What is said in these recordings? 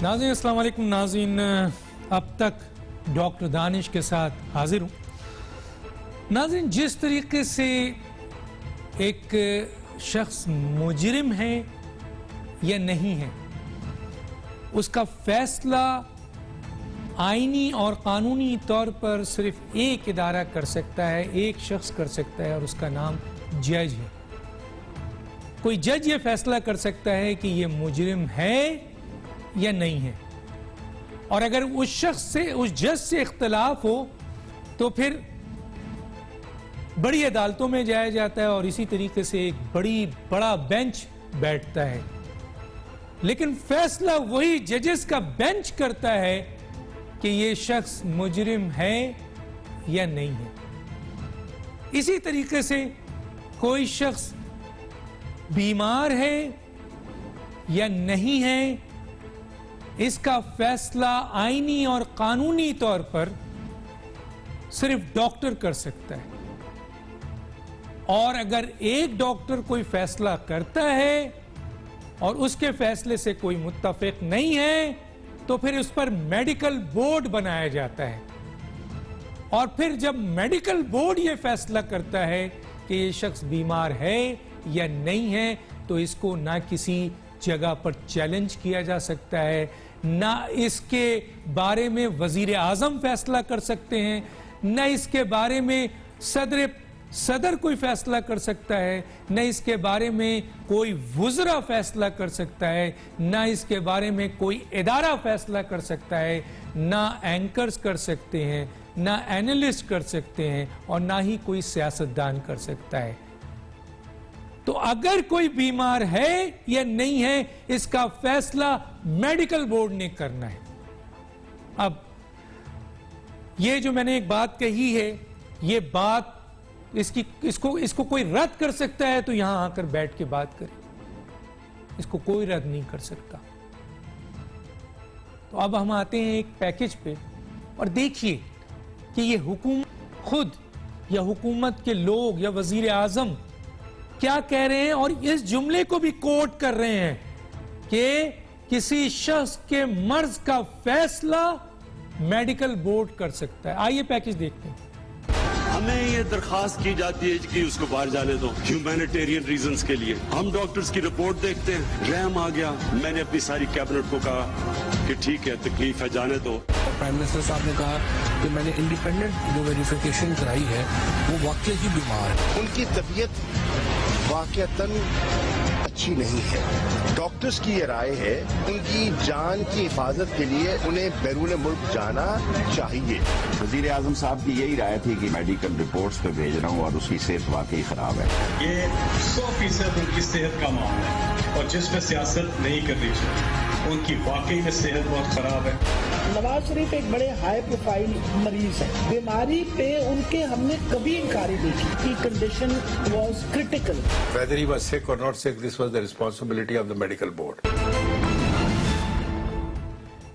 नाज़रीन अस्सलाम वालेकुम। नाज़रीन, अब तक डॉक्टर दानिश के साथ हाजिर हूँ। नाज़रीन, जिस तरीके से एक शख्स मुजरिम है या नहीं है, उसका फैसला आईनी और कानूनी तौर पर सिर्फ एक इदारा कर सकता है, एक शख्स कर सकता है, और उसका नाम जज है। कोई जज ये फैसला कर सकता है कि ये मुजरिम है या नहीं है, और अगर उस शख्स से, उस जज से इख्तलाफ हो तो फिर बड़ी अदालतों में जाया जाता है और इसी तरीके से एक बड़ा बेंच बैठता है। लेकिन फैसला वही जजेस का बेंच करता है कि ये शख्स मुजरिम है या नहीं है। इसी तरीके से कोई शख्स बीमार है या नहीं है, इसका फैसला आईनी और कानूनी तौर पर सिर्फ डॉक्टर कर सकता है। और अगर एक डॉक्टर कोई फैसला करता है और उसके फैसले से कोई मुत्तफिक नहीं है, तो फिर उस पर मेडिकल बोर्ड बनाया जाता है। और फिर जब मेडिकल बोर्ड ये फैसला करता है कि ये शख्स बीमार है या नहीं है, तो इसको ना किसी जगह पर चैलेंज किया जा सकता है, ना इसके बारे में वजीर आजम फैसला कर सकते हैं, ना इसके बारे में सदर कोई फैसला कर सकता है, न इसके बारे में कोई वुज़रा फैसला कर सकता है, ना इसके बारे में कोई इदारा फैसला कर सकता है, ना एंकर्स कर सकते हैं, ना एनालिस्ट कर सकते हैं, और ना ही कोई सियासतदान कर सकता है। तो अगर कोई बीमार है या नहीं है, इसका फैसला मेडिकल बोर्ड ने करना है। अब ये जो मैंने एक बात कही है, ये बात इसको कोई रद्द कर सकता है तो यहां आकर बैठ के बात करें, इसको कोई रद्द नहीं कर सकता। तो अब हम आते हैं एक पैकेज पे, और देखिए कि ये हुकूमत खुद या हुकूमत के लोग या वजीर आजम क्या कह रहे हैं, और इस जुमले को भी कोट कर रहे हैं कि किसी शख्स के मर्ज का फैसला मेडिकल बोर्ड कर सकता है। आइए पैकेज देखते हैं। हमें ये दरखास्त की जाती है कि उसको बाहर जाने दो ह्यूमैनिटेरियन रीजंस के लिए। हम डॉक्टर्स की रिपोर्ट देखते हैं, रहम आ गया। मैंने अपनी सारी कैबिनेट को कहा कि ठीक है, तकलीफ है, जाने दो। प्राइम मिनिस्टर साहब ने कहा कि मैंने इंडिपेंडेंट जो वेरिफिकेशन कराई है वो वाकई ही बीमार है। उनकी तबीयत वाकईतन अच्छी नहीं है। डॉक्टर्स की ये राय है उनकी जान की हिफाजत के लिए उन्हें बैरून मुल्क जाना चाहिए। वजीर आजम साहब की यही राय थी कि मेडिकल रिपोर्ट्स पे भेज रहा हूँ और उसकी सेहत वाकई खराब है। ये 100% उनकी सेहत का मामला है, और जिसमें सियासत नहीं करनी चाहिए। उनकी वाकई में सेहत बहुत खराब है। नवाज शरीफ एक बड़े हाई प्रोफाइल मरीज है। बीमारी पे उनके हमने कभी इंकारी नहीं की। Condition was critical. Whether he was sick or not sick, this was the responsibility of the medical board.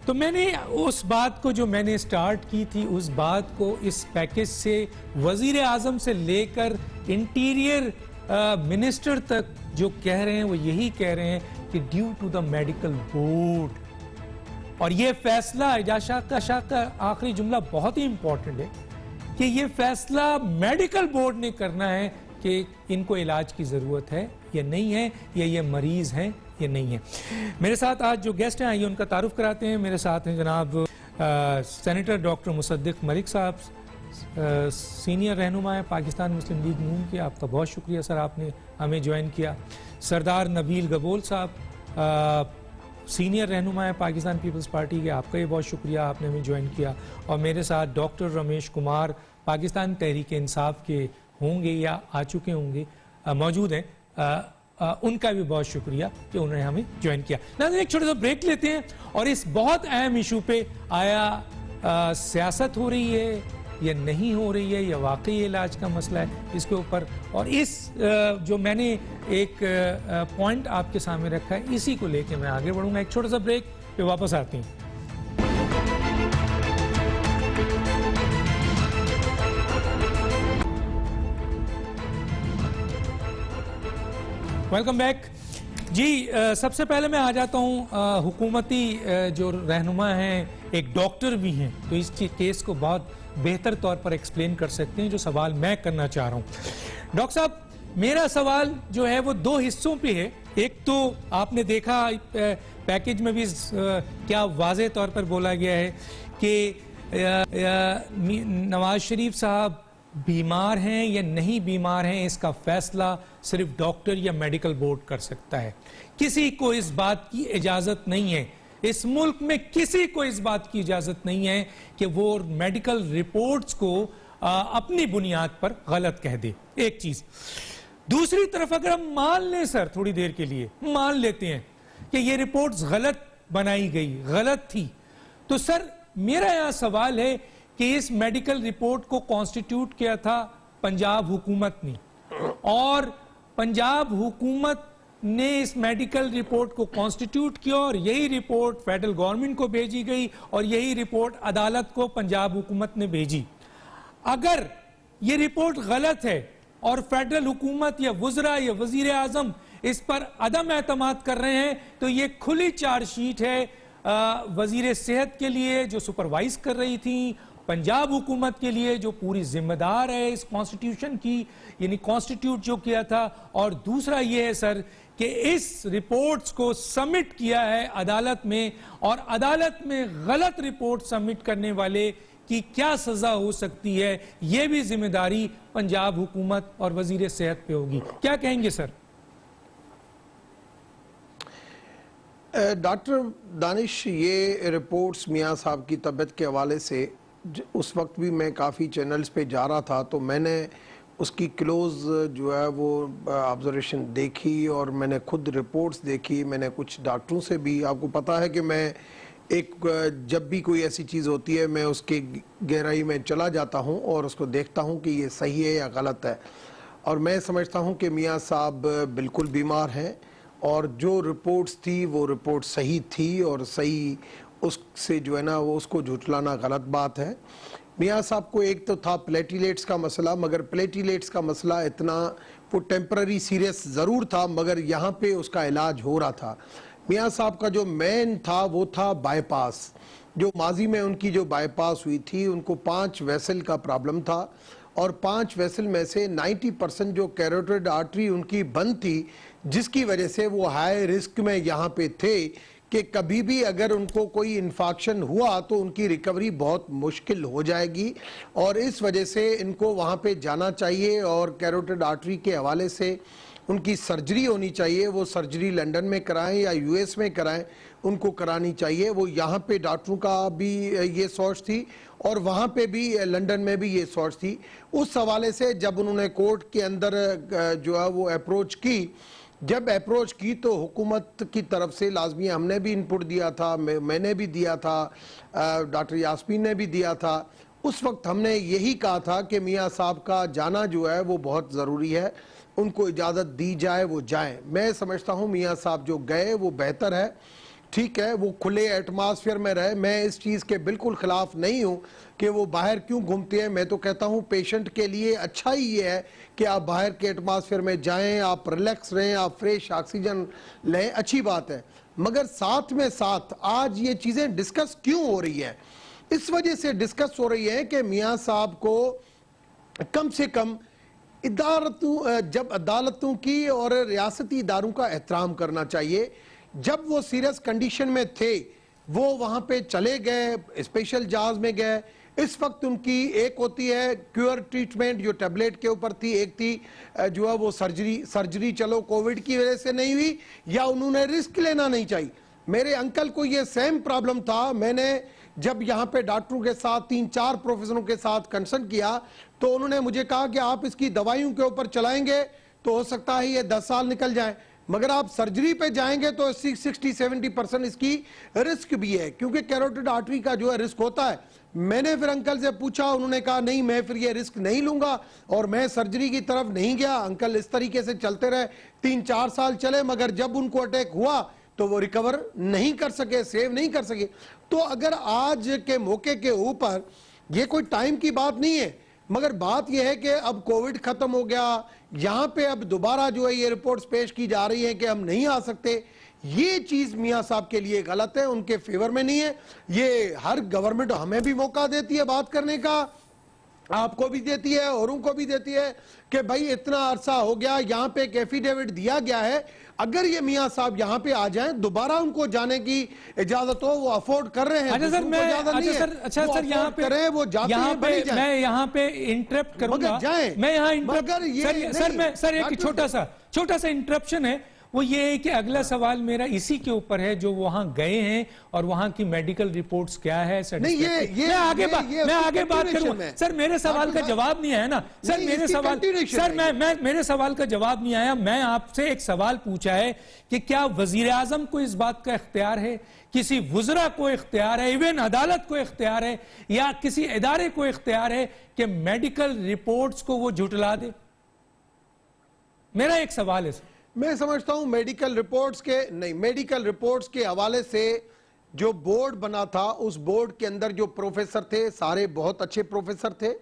तो मैंने उस बात को जो मैंने स्टार्ट की थी, उस बात को इस पैकेज से वजीर आजम से लेकर इंटीरियर मिनिस्टर तक जो कह रहे हैं वो यही कह रहे हैं कि due to the medical board. और ये फैसला इजाशा का आखिरी जुमला बहुत ही इंपॉर्टेंट है कि ये फैसला मेडिकल बोर्ड ने करना है कि इनको इलाज की ज़रूरत है या नहीं है, या ये मरीज़ हैं या नहीं है। मेरे साथ आज जो गेस्ट हैं, आइए उनका तारुफ कराते हैं। मेरे साथ हैं जनाब सेनेटर डॉक्टर मुसद्दिक मलिक साहब, सीनियर रहनुमा है पाकिस्तान मुस्लिम लीग नून के। आपका बहुत शुक्रिया सर, आपने हमें ज्वाइन किया। सरदार नबील गबोल साहब, सीनियर रहनुमा है पाकिस्तान पीपल्स पार्टी के, आपका ये बहुत शुक्रिया, आपने हमें ज्वाइन किया। और मेरे साथ डॉक्टर रमेश कुमार पाकिस्तान तहरीक इंसाफ के होंगे या आ चुके होंगे, मौजूद हैं, उनका भी बहुत शुक्रिया कि उन्होंने हमें ज्वाइन किया। नाज़रीन, एक छोटा सा ब्रेक लेते हैं और इस बहुत अहम इशू पे आया सियासत हो रही है या नहीं हो रही है, या वाकई इलाज का मसला है, इसके ऊपर, और इस जो मैंने एक पॉइंट आपके सामने रखा है, इसी को लेके मैं आगे बढ़ूंगा। एक छोटा सा ब्रेक पे वापस आते हैं। Welcome back. जी, सबसे पहले मैं आ जाता हूँ हुकूमती जो रहनुमा हैं, एक डॉक्टर भी हैं, तो इस केस को बहुत बेहतर तौर पर एक्सप्लेन कर सकते हैं जो सवाल मैं करना चाह रहा हूँ। डॉक्टर साहब, मेरा सवाल जो है वो दो हिस्सों पे है। एक तो आपने देखा पैकेज में भी क्या वाज़ेह तौर पर बोला गया है कि नवाज शरीफ साहब बीमार हैं या नहीं बीमार हैं, इसका फैसला सिर्फ डॉक्टर या मेडिकल बोर्ड कर सकता है। किसी को इस बात की इजाजत नहीं है, इस मुल्क में किसी को इस बात की इजाजत नहीं है कि वो मेडिकल रिपोर्ट्स को अपनी बुनियाद पर गलत कह दे। एक चीज। दूसरी तरफ अगर हम मान लें सर, थोड़ी देर के लिए मान लेते हैं कि ये रिपोर्ट्स गलत बनाई गई, गलत थी, तो सर मेरा यहां सवाल है कि इस मेडिकल रिपोर्ट को कॉन्स्टिट्यूट किया था पंजाब हुकूमत ने, और पंजाब हुकूमत ने इस मेडिकल रिपोर्ट को कॉन्स्टिट्यूट किया और यही रिपोर्ट फेडरल गवर्नमेंट को भेजी गई और यही रिपोर्ट अदालत को पंजाब हुकूमत ने भेजी। अगर ये रिपोर्ट गलत है और फेडरल हुकूमत या वुज़रा या वजीर आजम इस पर अदम एतमाद कर रहे हैं, तो ये खुली चार्जशीट है वजीर सेहत के लिए जो सुपरवाइज कर रही थी, पंजाब हुकूमत के लिए जो पूरी जिम्मेदार है इस कॉन्स्टिट्यूशन की, यानी कॉन्स्टिट्यूट जो किया था, और दूसरा ये है सर कि इस रिपोर्ट्स को सबमिट किया है अदालत में, और अदालत में गलत रिपोर्ट सबमिट करने वाले की क्या सजा हो सकती है, ये भी जिम्मेदारी पंजाब हुकूमत और वजीर सेहत पे होगी। क्या कहेंगे सर? डॉक्टर दानिश, ये रिपोर्ट्स मियां साहब की तबीयत के हवाले से उस वक्त भी मैं काफ़ी चैनल्स पे जा रहा था, तो मैंने उसकी क्लोज जो है वो ऑब्जर्वेशन देखी और मैंने खुद रिपोर्ट्स देखी। मैंने कुछ डॉक्टरों से भी, आपको पता है कि मैं जब भी कोई ऐसी चीज़ होती है मैं उसके गहराई में चला जाता हूं और उसको देखता हूं कि ये सही है या गलत है, और मैं समझता हूं कि मियां साहब बिल्कुल बीमार हैं और जो रिपोर्ट्स थी वो रिपोर्ट सही थी, और सही उससे जो है ना वो उसको झुठलाना गलत बात है। मियां साहब को एक तो था प्लेटिलेट्स का मसला, मगर प्लेटिलेट्स का मसला इतना वो टेम्पररी सीरियस ज़रूर था, मगर यहाँ पे उसका इलाज हो रहा था। मियां साहब का जो मेन था वो था बाईपास, जो माजी में उनकी जो बाईपास हुई थी, उनको 5 वेसल का प्रॉब्लम था, और 5 वेसल में से 90% जो कैरोटिड आर्टरी उनकी बंद थी, जिसकी वजह से वो हाई रिस्क में यहाँ पे थे कि कभी भी अगर उनको कोई इन्फेक्शन हुआ तो उनकी रिकवरी बहुत मुश्किल हो जाएगी, और इस वजह से इनको वहाँ पे जाना चाहिए और कैरोटिड आर्टरी के हवाले से उनकी सर्जरी होनी चाहिए। वो सर्जरी लंदन में कराएं या यूएस में कराएं, उनको करानी चाहिए। वो यहाँ पे डॉक्टरों का भी ये सोच थी और वहाँ पे भी लंदन में भी ये सोच थी। उस हवाले से जब उन्होंने कोर्ट के अंदर जो है वो अप्रोच की, तो हुकूमत की तरफ से लाजमी हमने भी इनपुट दिया था, मैंने भी दिया था, डॉक्टर यास्मीन ने भी दिया था। उस वक्त हमने यही कहा था कि मियां साहब का जाना जो है वो बहुत ज़रूरी है, उनको इजाज़त दी जाए वो जाएं। मैं समझता हूँ मियां साहब जो गए वो बेहतर है, ठीक है, वो खुले एटमॉस्फेयर में रहे। मैं इस चीज़ के बिल्कुल ख़िलाफ़ नहीं हूँ कि वो बाहर क्यों घूमते हैं। मैं तो कहता हूँ पेशेंट के लिए अच्छा ही ये है कि आप बाहर के एटमॉस्फेयर में जाएं, आप रिलैक्स रहें, आप फ्रेश ऑक्सीजन लें, अच्छी बात है। मगर साथ में साथ आज ये चीज़ें डिस्कस क्यों हो रही हैं? इस वजह से डिस्कस हो रही है कि मियां साहब को कम से कम जब अदालतों की और रियासती इदारों का एहतराम करना चाहिए। जब वो सीरियस कंडीशन में थे वो वहाँ पे चले गए, स्पेशल जहाज में गए। इस वक्त उनकी एक होती है क्योर ट्रीटमेंट जो टैबलेट के ऊपर थी, एक थी जो है वो सर्जरी चलो कोविड की वजह से नहीं हुई या उन्होंने रिस्क लेना नहीं चाहिए। मेरे अंकल को ये सेम प्रॉब्लम था। मैंने जब यहाँ पे डॉक्टरों के साथ 3-4 प्रोफेसरों के साथ कंसल्ट किया तो उन्होंने मुझे कहा कि आप इसकी दवाइयों के ऊपर चलाएंगे तो हो सकता है ये 10 साल निकल जाए, मगर आप सर्जरी पे जाएंगे तो 60-70% इसकी रिस्क भी है, क्योंकि कैरोटिड आर्टरी का जो है रिस्क होता है। मैंने फिर अंकल से पूछा, उन्होंने कहा नहीं मैं फिर ये रिस्क नहीं लूंगा और मैं सर्जरी की तरफ नहीं गया। अंकल इस तरीके से चलते रहे, 3-4 साल चले, मगर जब उनको अटैक हुआ तो वो रिकवर नहीं कर सके, सेव नहीं कर सके। तो अगर आज के मौके के ऊपर ये कोई टाइम की बात नहीं है, मगर बात यह है कि अब कोविड खत्म हो गया, यहां पे अब दोबारा जो है ये रिपोर्ट्स पेश की जा रही हैं कि हम नहीं आ सकते। ये चीज मियां साहब के लिए गलत है, उनके फेवर में नहीं है। ये हर गवर्नमेंट हमें भी मौका देती है बात करने का, आपको भी देती है, औरों को भी देती है कि भाई इतना अरसा हो गया, यहाँ पे एक एफिडेविट दिया गया है, अगर ये मियां साहब यहाँ पे आ जाएं, दोबारा उनको जाने की इजाजत हो, वो अफोर्ड कर रहे हैं। अच्छा सर, मैं अच्छा सर यहाँ पे करें, वो जाते हैं, बनी जाएं। मैं यहाँ पे इंटरप्ट करूंगा, मैं यहाँ इंटरप्ट सर एक छोटा सा इंटरप्शन है, वो ये है कि अगला सवाल मेरा इसी के ऊपर है, जो वहां गए हैं और वहां की मेडिकल रिपोर्ट्स क्या है। मैं आगे बात करूंगा सर, मेरे सवाल का जवाब नहीं आया ना सर, मेरे सवाल का जवाब नहीं आया। मैं आपसे एक सवाल पूछा है कि क्या वजीर आजम को इस बात का इख्तियार है, किसी वुज़रा को इख्तियार है, इवन अदालत को इख्तियार है, या किसी इदारे को इख्तियार है कि मेडिकल रिपोर्ट्स को वो झुटला दे? मेरा एक सवाल है। मैं समझता हूं मेडिकल रिपोर्ट्स के हवाले से जो बोर्ड बना था, उस बोर्ड के अंदर जो प्रोफेसर थे, सारे बहुत अच्छे प्रोफेसर थे,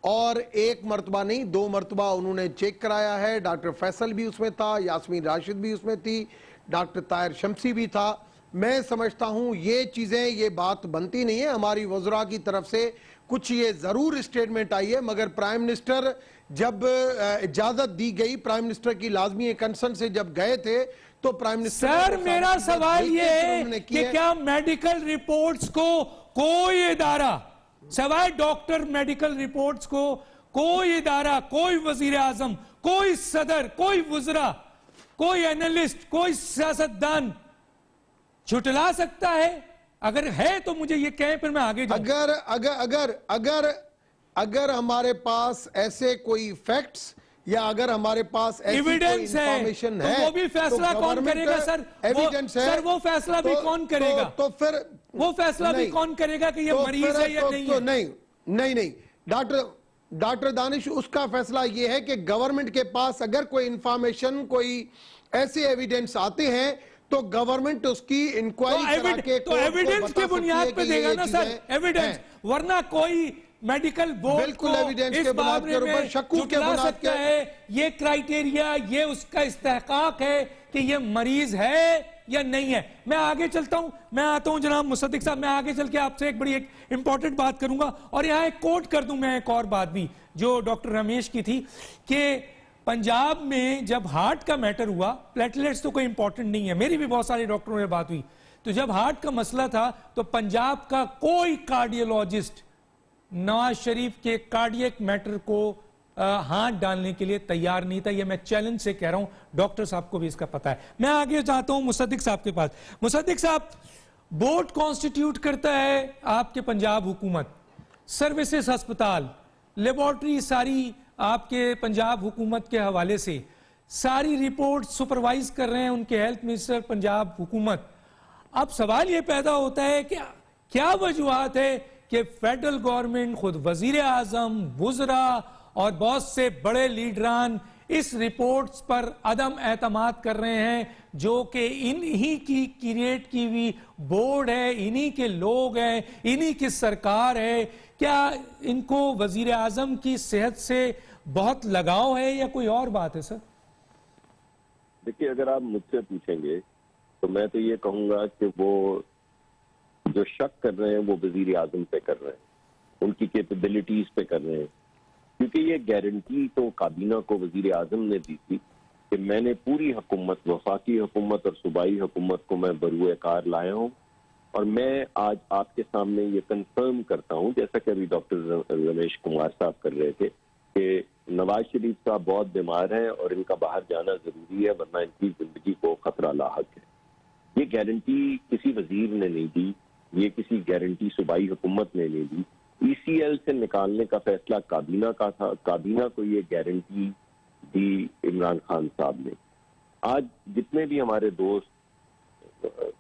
और एक मरतबा नहीं 2 मरतबा उन्होंने चेक कराया है। डॉक्टर फैसल भी उसमें था, यास्मीन राशिद भी उसमें थी, डॉक्टर ताहिर शमसी भी था। मैं समझता हूं ये चीजें, ये बात बनती नहीं है। हमारी वज़रा की तरफ से कुछ ये जरूर स्टेटमेंट आई है, मगर प्राइम मिनिस्टर जब इजाजत दी गई, प्राइम मिनिस्टर की लाजमी कंसर्न से जब गए थे, तो प्राइम मिनिस्टर सर मेरा सवाल ये है कि क्या मेडिकल रिपोर्ट्स को कोई इदारा सवाए डॉक्टर मेडिकल रिपोर्ट्स को कोई इदारा, कोई वजीर आजम, कोई सदर, कोई वुज़रा, कोई एनालिस्ट, कोई सियासतदान झुटला सकता है? अगर है तो मुझे ये कहें, फिर मैं आगे जाऊं। अगर हमारे पास ऐसे कोई फैक्ट्स या अगर हमारे पास एविडेंस है, तो वो भी फैसला कौन करेगा सर? एविडेंस है, सर वो फैसला भी कौन करेगा? तो फिर वो फैसला भी कौन करेगा कि ये मरीज है या नहीं है? नहीं डॉक्टर दानिश, उसका फैसला ये है कि गवर्नमेंट के पास अगर कोई इंफॉर्मेशन, कोई ऐसे एविडेंस आते हैं, तो गवर्नमेंट उसकी इंक्वायरी करा के तो एविडेंस के बुनियाद पे देगा ना सर, एविडेंस, वरना कोई मेडिकल बोर्ड को इस मामले में झुटला सकता है। ये क्राइटेरिया, ये उसका इस्तेहकाक है कि ये मरीज है या नहीं है। मैं आगे चलता हूं, मैं आता हूं जनाब मुसद्दिक साहब, मैं आगे चल के आपसे एक इंपॉर्टेंट बात करूंगा, और यहां एक कोट कर दूं मैं, एक और बात भी जो डॉक्टर रमेश की थी, कि पंजाब में जब हार्ट का मैटर हुआ, प्लेटलेट्स तो कोई इंपॉर्टेंट नहीं है, मेरी भी बहुत सारे डॉक्टरों से बात हुई, तो जब हार्ट का मसला था तो पंजाब का कोई कार्डियोलॉजिस्ट नवाज शरीफ के कार्डियक मैटर को हाथ डालने के लिए तैयार नहीं था। ये मैं चैलेंज से कह रहा हूं, डॉक्टर साहब को भी इसका पता है। मैं आगे जाता हूं मुसद्दिक साहब के पास। मुसद्दिक साहब, बोर्ड कॉन्स्टिट्यूट करता है आपके पंजाब हुकूमत, सर्विसेज अस्पताल, लेबोरेटरी सारी आपके पंजाब हुकूमत के हवाले से, सारी रिपोर्ट सुपरवाइज कर रहे हैं उनके हेल्थ मिनिस्टर पंजाब हुकूमत। अब सवाल ये पैदा होता है कि क्या वजूहत है कि फेडरल गवर्नमेंट, खुद वजीर आजम, वुज़रा और बहुत से बड़े लीडरान इस रिपोर्ट्स पर अदम एतमाद कर रहे हैं, जो कि इन्हीं की क्रिएट की हुई बोर्ड है, इन्हीं के लोग हैं, इन्हीं की सरकार है। क्या इनको वजीर आजम की सेहत से बहुत लगाव है या कोई और बात है सर? देखिए, अगर आप मुझसे पूछेंगे तो मैं तो ये कहूंगा कि वो जो शक कर रहे हैं वो वजीर आजम पे कर रहे हैं, उनकी कैपेबिलिटीज पे कर रहे हैं, क्योंकि ये गारंटी तो काबीना को वजीर आजम ने दी थी कि मैंने पूरी हुकूमत, वफाकी हुकूमत और सूबाई हुकूमत को मैं बरूए कार लाया हूँ, और मैं आज आपके सामने ये कंफर्म करता हूँ, जैसा कि अभी डॉक्टर रमेश कुमार साहब कर रहे थे, कि नवाज शरीफ साहब बहुत बीमार हैं और इनका बाहर जाना जरूरी है, वरना इनकी जिंदगी को खतरा लाहक है। ये गारंटी किसी वजीर ने नहीं दी, ये किसी गारंटी सूबाई हुकूमत ने नहीं दी, ECL से निकालने का फैसला काबीना का था, काबीना को ये गारंटी दी इमरान खान साहब ने। आज जितने भी हमारे दोस्त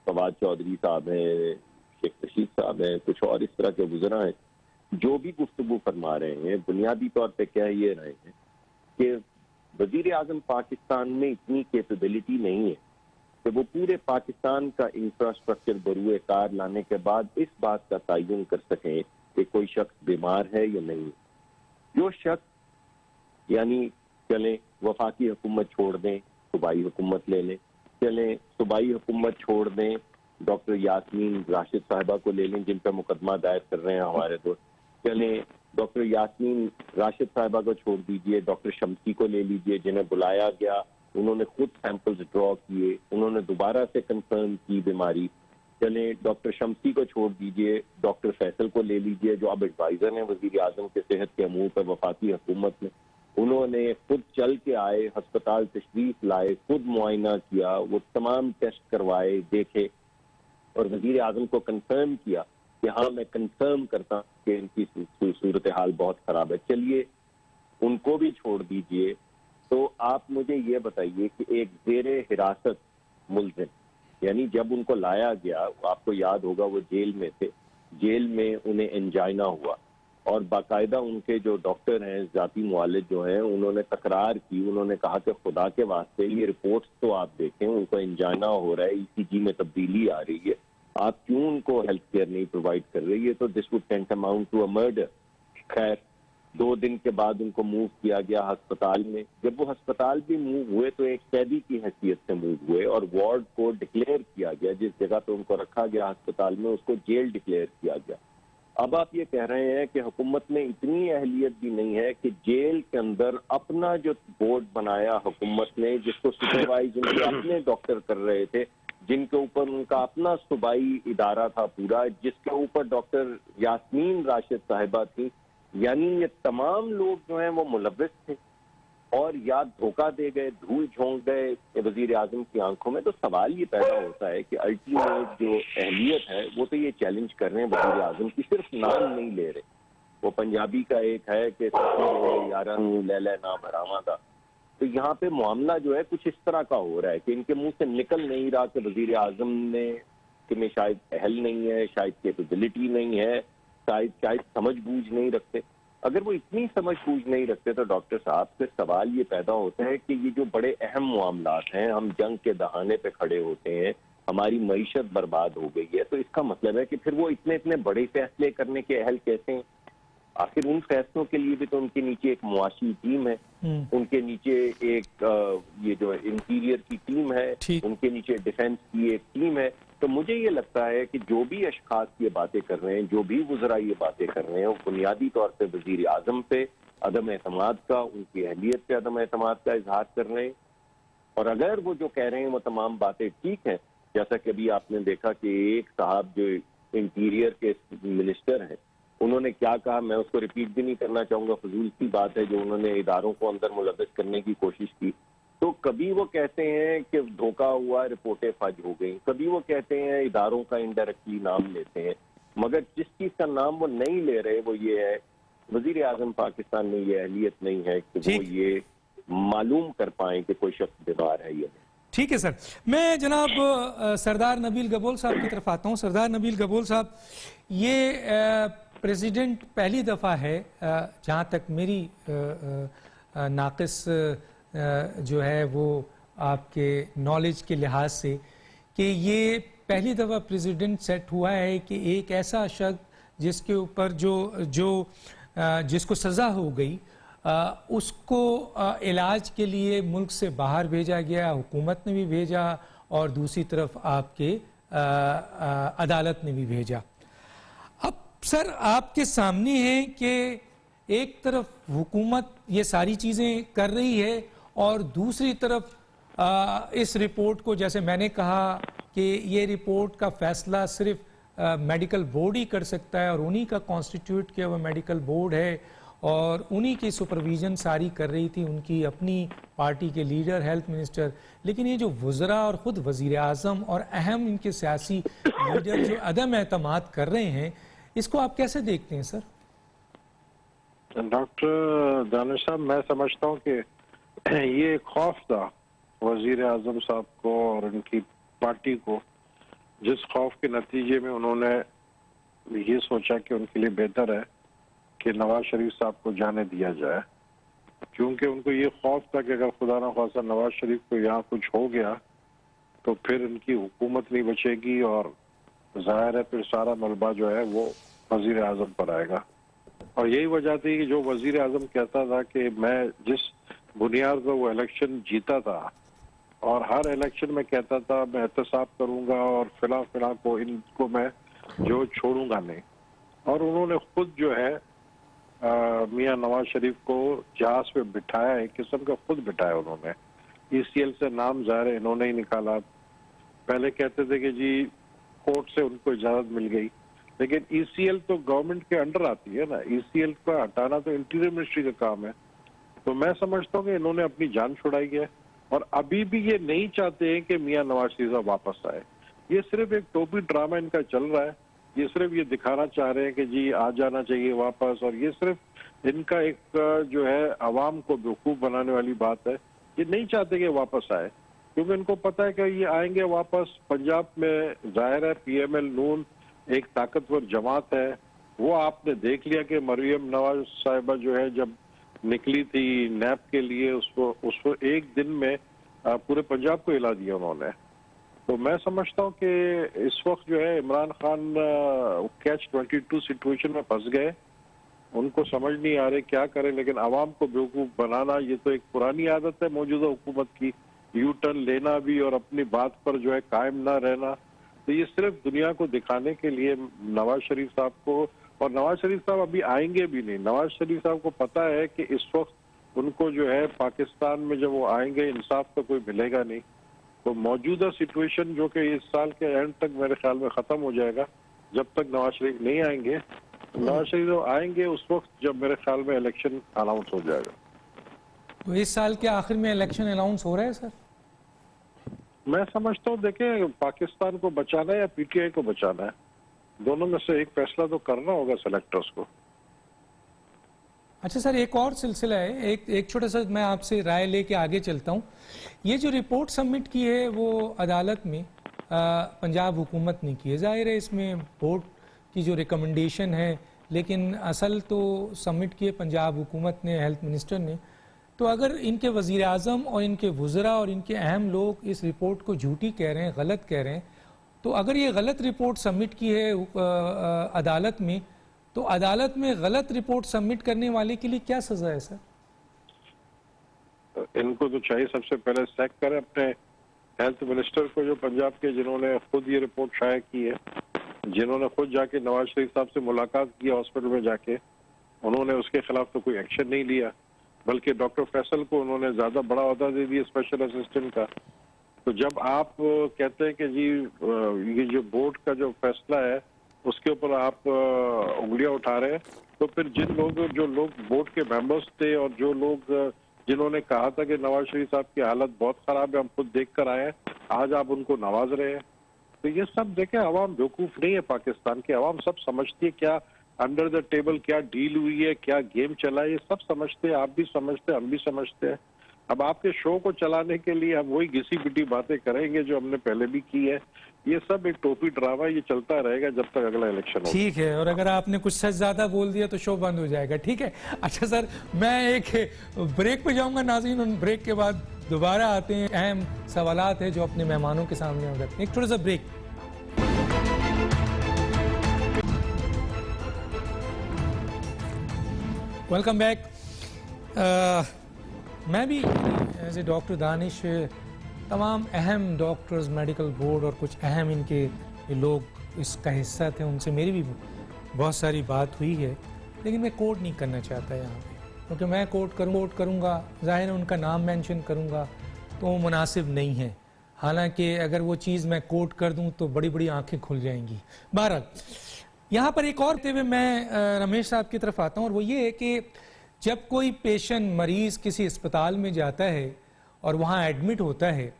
फवाद चौधरी साहब हैं, शेख रशीद साहब हैं, कुछ और इस तरह के वुज़रा हैं, जो भी गुफ्तगू फरमा रहे हैं, बुनियादी तौर पे कह ये रहे हैं कि वजीर आजम पाकिस्तान में इतनी कैपेबिलिटी नहीं है कि वो पूरे पाकिस्तान का इंफ्रास्ट्रक्चर बरूए कार लाने के बाद इस बात का तयन कर सकें कि कोई शख्स बीमार है या नहीं। जो शख्स यानी चलें वफाकी हुकूमत छोड़ दें, सूबाई हुकूमत ले लें, चलें सूबाई हुकूमत छोड़ दें, डॉक्टर यास्मीन राशिद साहिबा को ले लें जिन पर मुकदमा दायर कर रहे हैं हमारे दोस्त, चलें डॉक्टर यास्मीन राशिद साहिबा को छोड़ दीजिए, डॉक्टर शम्सी को ले लीजिए जिन्हें बुलाया गया, उन्होंने खुद सैंपल्स ड्रॉ किए, उन्होंने दोबारा से कंफर्म की बीमारी। चलें डॉक्टर शम्सी को छोड़ दीजिए, डॉक्टर फैसल को ले लीजिए जो अब एडवाइजर हैं वजीर आजम के सेहत के अमूर पर वफाकी हुकूमत में। उन्होंने खुद चल के आए, अस्पताल तशरीफ लाए, खुद मुआयना किया, वो तमाम टेस्ट करवाए, देखे और वजीर आजम को कंफर्म किया कि हाँ मैं कंफर्म करता हूँ कि इनकी सूरत हाल बहुत खराब है। चलिए उनको भी छोड़ दीजिए, तो आप मुझे ये बताइए कि एक ज़ेरे हिरासत मुल्ज़िम, यानी जब उनको लाया गया, आपको याद होगा वो जेल में थे, जेल में उन्हें एंजाइना हुआ और बाकायदा उनके जो डॉक्टर हैं, जाती मुआलिज जो हैं, उन्होंने तकरार की, उन्होंने कहा कि खुदा के वास्ते ये रिपोर्ट्स तो आप देखें, उनको एंजाइना हो रहा है, ईसीजी में तब्दीली आ रही है, आप क्यों उनको हेल्थ केयर नहीं प्रोवाइड कर रही है, तो this would tantamount to a murder. खैर 2 दिन के बाद उनको मूव किया गया अस्पताल में। जब वो अस्पताल भी मूव हुए तो एक कैदी की हैसियत से मूव हुए और वार्ड को डिक्लेयर किया गया, जिस जगह पे उनको रखा गया अस्पताल में उसको जेल डिक्लेयर किया गया। अब आप ये कह रहे हैं कि हुकूमत में इतनी अहलियत भी नहीं है कि जेल के अंदर अपना जो बोर्ड बनाया हुकूमत ने, जिसको सुपरवाइज उनके अपने डॉक्टर कर रहे थे, जिनके ऊपर उनका अपना सूबाई इदारा था पूरा, जिसके ऊपर डॉक्टर यास्मीन राशिद साहिबा थी, यानी ये तमाम लोग जो हैं वो मुलव्विस थे और या धोखा दे गए, धूल झोंक गए वजीर आजम की आंखों में। तो सवाल ये पैदा होता है कि अल्टीमेट जो अहलियत है वो तो ये चैलेंज कर रहे हैं वजीर आजम की, सिर्फ नाम नहीं ले रहे। वो पंजाबी का एक है कि यारा ले ले ना भरावा का, तो यहाँ पे मामला जो है कुछ इस तरह का हो रहा है कि इनके मुंह से निकल नहीं रहा कि वजीर आजम ने कि में शायद अहल नहीं है, शायद कैपेबिलिटी नहीं है, शायद समझ बूझ नहीं रखते। अगर वो इतनी समझ बूझ नहीं रखते तो डॉक्टर साहब से सवाल ये पैदा होता है कि ये जो बड़े अहम मामलात हैं, हम जंग के दहाने पे खड़े होते हैं, हमारी मईशत बर्बाद हो गई है, तो इसका मतलब है कि फिर वो इतने इतने बड़े फैसले करने के अहल कैसे हैं? आखिर उन फैसलों के लिए भी तो उनके नीचे एक मुआशी टीम है, उनके नीचे एक ये जो इंटीरियर की टीम है, उनके नीचे डिफेंस की एक टीम है। तो मुझे ये लगता है कि जो भी अशखास ये बातें कर रहे हैं, जो भी वज़रा ये बातें कर रहे हैं, वो बुनियादी तौर पे वज़ीर आज़म पे अदम एतमाद का, उनकी अहलियत पे अदम एतमाद का इजहार कर रहे हैं। और अगर वो जो कह रहे हैं वो तमाम बातें ठीक हैं, जैसा कि अभी आपने देखा कि एक साहब जो इंटीरियर के मिनिस्टर हैं, उन्होंने क्या कहा, मैं उसको रिपीट भी नहीं करना चाहूंगा, फजूल सी बात है जो उन्होंने इदारों को अंदर मुलव्वस करने की कोशिश की। तो कभी वो कहते हैं कि धोखा हुआ, रिपोर्टें फज हो गई, कभी वो कहते हैं इदारों का इनडायरेक्टली नाम लेते हैं, मगर जिस चीज का नाम वो नहीं ले रहे वो ये है वजीर आजम पाकिस्तान में ये अहलियत नहीं है कि वो ये मालूम कर पाए कि कोई शख्स बीमार है या नहीं। ठीक है सर, मैं जनाब सरदार नबील गबोल साहब की तरफ आता हूँ। सरदार नबील गबोल साहब, ये प्रेसिडेंट पहली दफ़ा है जहाँ तक मेरी नाक़िस जो है वो आपके नॉलेज के लिहाज से, कि ये पहली दफ़ा प्रेसिडेंट सेट हुआ है कि एक ऐसा शख्स जिसके ऊपर जिसको सज़ा हो गई, उसको इलाज के लिए मुल्क से बाहर भेजा गया, हुकूमत ने भी भेजा और दूसरी तरफ आपके अदालत ने भी भेजा। अब सर आपके सामने है कि एक तरफ हुकूमत ये सारी चीज़ें कर रही है और दूसरी तरफ इस रिपोर्ट को, जैसे मैंने कहा कि ये रिपोर्ट का फैसला सिर्फ मेडिकल बोर्ड ही कर सकता है और उन्हीं का कॉन्स्टिट्यूट किया हुआ मेडिकल बोर्ड है और उन्हीं की सुपरविजन सारी कर रही थी उनकी अपनी पार्टी के लीडर, हेल्थ मिनिस्टर। लेकिन ये जो वज़रा और ख़ुद वज़ीर आज़म और अहम इनके सियासी लीडर जो अदम एतमाद कर रहे हैं, इसको आप कैसे देखते हैं सर? डॉक्टर दानिश साहब, मैं समझता हूँ कि ये खौफ था वजीर आजम साहब को और उनकी पार्टी को, जिस खौफ के नतीजे में उन्होंने ये सोचा कि उनके लिए बेहतर है कि नवाज शरीफ साहब को जाने दिया जाए, क्योंकि उनको ये खौफ था कि अगर खुदा न खासा नवाज शरीफ को यहाँ कुछ हो गया तो फिर उनकी हुकूमत नहीं बचेगी और जाहिर है फिर सारा मलबा जो है वो वजीर आजम पर आएगा। और यही वजह थी कि जो वजीर आजम कहता था कि मैं जिस बुनियाद पर वो इलेक्शन जीता था और हर इलेक्शन में कहता था मैं एहतसाब करूंगा और फिला को इनको मैं जो छोड़ूंगा नहीं, और उन्होंने खुद जो है मियां नवाज शरीफ को जहाज पे बिठाया, एक किस्म का खुद बिठाया उन्होंने। ECL से नाम ज़ाहिर है इन्होंने ही निकाला। पहले कहते थे कि जी कोर्ट से उनको इजाजत मिल गई, लेकिन ECL तो गवर्नमेंट के अंडर आती है ना, ECL को हटाना तो इंटीरियर मिनिस्ट्री का काम है। तो मैं समझता हूँ कि इन्होंने अपनी जान छुड़ाई है और अभी भी ये नहीं चाहते हैं कि मियां नवाज शरीफ साहब वापस आए। ये सिर्फ एक टोपी ड्रामा इनका चल रहा है। ये सिर्फ ये दिखाना चाह रहे हैं कि जी आ जाना चाहिए वापस, और ये सिर्फ इनका एक जो है अवाम को बेवकूफ बनाने वाली बात है। ये नहीं चाहते कि वापस आए, क्योंकि इनको पता है कि ये आएंगे वापस। पंजाब में जाहिर है PML नून एक ताकतवर जमात है। वो आपने देख लिया कि मरियम नवाज साहिबा जो है जब निकली थी नैप के लिए, उसको एक दिन में पूरे पंजाब को हिला दिया उन्होंने। तो मैं समझता हूँ कि इस वक्त जो है इमरान खान catch-22 सिचुएशन में फंस गए। उनको समझ नहीं आ रहे क्या करें, लेकिन आवाम को बेवकूफ बनाना ये तो एक पुरानी आदत है मौजूदा हुकूमत की, यू टर्न लेना भी और अपनी बात पर जो है कायम ना रहना। तो ये सिर्फ दुनिया को दिखाने के लिए नवाज शरीफ साहब को, और नवाज शरीफ साहब अभी आएंगे भी नहीं। नवाज शरीफ साहब को पता है कि इस वक्त उनको जो है पाकिस्तान में जब वो आएंगे इंसाफ तो कोई मिलेगा नहीं। तो मौजूदा सिचुएशन जो कि इस साल के एंड तक मेरे ख्याल में खत्म हो जाएगा, जब तक नवाज शरीफ नहीं आएंगे। नवाज शरीफ आएंगे उस वक्त जब मेरे ख्याल में इलेक्शन अनाउंस हो जाएगा। तो इस साल के आखिर में इलेक्शन अनाउंस हो रहा है सर? मैं समझता हूँ देखें, पाकिस्तान को बचाना है या PTI को बचाना है, दोनों में से एक फैसला तो करना होगा सेलेक्टर्स को। अच्छा सर, एक और सिलसिला है, एक छोटा सा मैं आपसे राय लेके आगे चलता हूँ। ये जो रिपोर्ट सबमिट की है वो अदालत में पंजाब हुकूमत ने की है। जाहिर है इसमें बोर्ड की जो रिकमेंडेशन है, लेकिन असल तो सबमिट की है पंजाब हुकूमत ने, हेल्थ मिनिस्टर ने। तो अगर इनके वज़ीर आज़म और इनके वज़रा और इनके अहम लोग इस रिपोर्ट को झूठी कह रहे हैं, गलत कह रहे हैं, तो अगर ये गलत रिपोर्ट सबमिट की है अदालत में, तो अदालत में गलत रिपोर्ट सबमिट करने वाले के लिए क्या सजा है सर? इनको तो चाहिए सबसे पहले सैक करें अपने हेल्थ मिनिस्टर को, जो पंजाब के, जिन्होंने खुद ये रिपोर्ट शाया की है, जिन्होंने खुद जाके नवाज शरीफ साहब से मुलाकात की हॉस्पिटल में जाके। उन्होंने उसके खिलाफ तो कोई एक्शन नहीं लिया, बल्कि डॉक्टर फैसल को उन्होंने ज्यादा बड़ा ओहदा दे दिया, स्पेशल असिस्टेंट का। तो जब आप कहते हैं कि जी ये जो बोर्ड का जो फैसला है उसके ऊपर आप उंगलियां उठा रहे हैं, तो फिर जो लोग बोर्ड के मेंबर्स थे और जो लोग जिन्होंने कहा था कि नवाज शरीफ साहब की हालत बहुत खराब है, हम खुद देख कर आए हैं, आज आप उनको नवाज रहे हैं। तो ये सब देखें, अवाम बेवकूफ नहीं है। पाकिस्तान की अवाम सब समझती है क्या अंडर द टेबल क्या डील हुई है, क्या गेम चला है, ये सब समझते हैं। आप भी समझते हैं, हम भी समझते हैं। अब आपके शो को चलाने के लिए हम वही घिसी पिटी बातें करेंगे जो हमने पहले भी की है। ये सब एक टोपी ड्रामा, ये चलता रहेगा जब तक अगला इलेक्शन हो। ठीक है, और अगर आपने कुछ सच ज्यादा बोल दिया तो शो बंद हो जाएगा। ठीक है। अच्छा सर, मैं एक ब्रेक पे जाऊंगा नाज़रीन, उन ब्रेक के बाद दोबारा आते हैं। अहम सवालात है जो अपने मेहमानों के सामने हम रखते हैं। एक थोड़ा सा ब्रेक। Welcome back. मैं भी एज ए डॉक्टर दानिश तमाम अहम डॉक्टर्स, मेडिकल बोर्ड और कुछ अहम इनके लोग इसका हिस्सा थे, उनसे मेरी भी बहुत सारी बात हुई है, लेकिन मैं कोट नहीं करना चाहता यहाँ पे, क्योंकि मैं कोट करूँगा ज़ाहिर है उनका नाम मेंशन करूँगा तो वो मुनासिब नहीं है। हालांकि अगर वो चीज़ मैं कोट कर दूँ तो बड़ी बड़ी आँखें खुल जाएंगी। बहरहाल यहाँ पर एक और हुए मैं रमेश साहब की तरफ आता हूँ, और वो ये है कि जब कोई पेशेंट, मरीज़ किसी अस्पताल में जाता है और वहाँ एडमिट होता है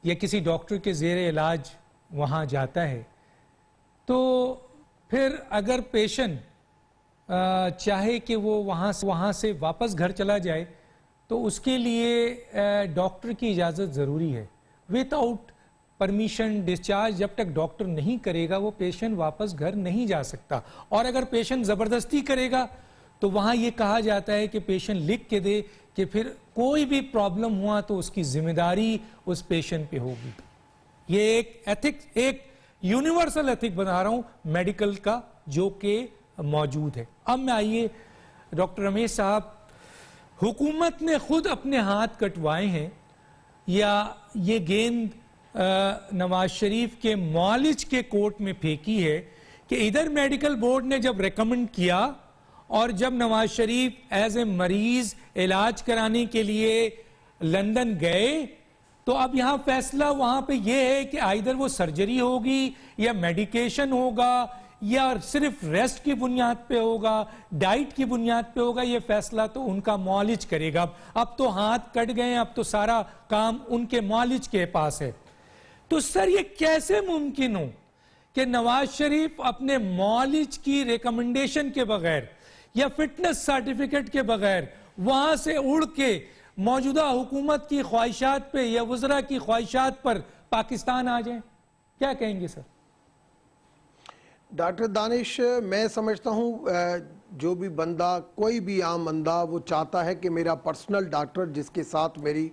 या किसी डॉक्टर के ज़ेरे इलाज वहाँ जाता है, तो फिर अगर पेशेंट चाहे कि वो वहाँ से वापस घर चला जाए तो उसके लिए डॉक्टर की इजाज़त ज़रूरी है। विदाउट परमिशन डिस्चार्ज जब तक डॉक्टर नहीं करेगा वो पेशेंट वापस घर नहीं जा सकता। और अगर पेशेंट ज़बरदस्ती करेगा तो वहाँ ये कहा जाता है कि पेशेंट लिख के दे कि फिर कोई भी प्रॉब्लम हुआ तो उसकी जिम्मेदारी उस पेशेंट पे होगी। ये एक एथिक्स, एक यूनिवर्सल एथिक बना रहा हूँ मेडिकल का, जो कि मौजूद है। अब में आइए डॉक्टर रमेश साहब, हुकूमत ने खुद अपने हाथ कटवाए हैं या ये गेंद नवाज शरीफ के मौलिज के कोर्ट में फेंकी है कि इधर मेडिकल बोर्ड ने जब रेकमेंड किया और जब नवाज शरीफ एज ए मरीज इलाज कराने के लिए लंदन गए तो अब यहां फैसला वहां पे ये है कि आइदर वो सर्जरी होगी या मेडिकेशन होगा या सिर्फ रेस्ट की बुनियाद पे होगा, डाइट की बुनियाद पे होगा, ये फैसला तो उनका मौलिज करेगा। अब तो हाथ कट गए, अब तो सारा काम उनके मौलिज के पास है। तो सर ये कैसे मुमकिन हो कि नवाज शरीफ अपने मौलिज की रिकमेंडेशन के बगैर या फिटनेस सर्टिफिकेट के बगैर वहां से उड़ के मौजूदा हुकूमत की ख्वाहिशात पे या वज़रा की ख्वाहिशात पर पाकिस्तान आ जाए? क्या कहेंगे सर? डॉक्टर दानिश, मैं समझता हूँ जो भी बंदा, कोई भी आम बंदा, वो चाहता है कि मेरा पर्सनल डॉक्टर जिसके साथ मेरी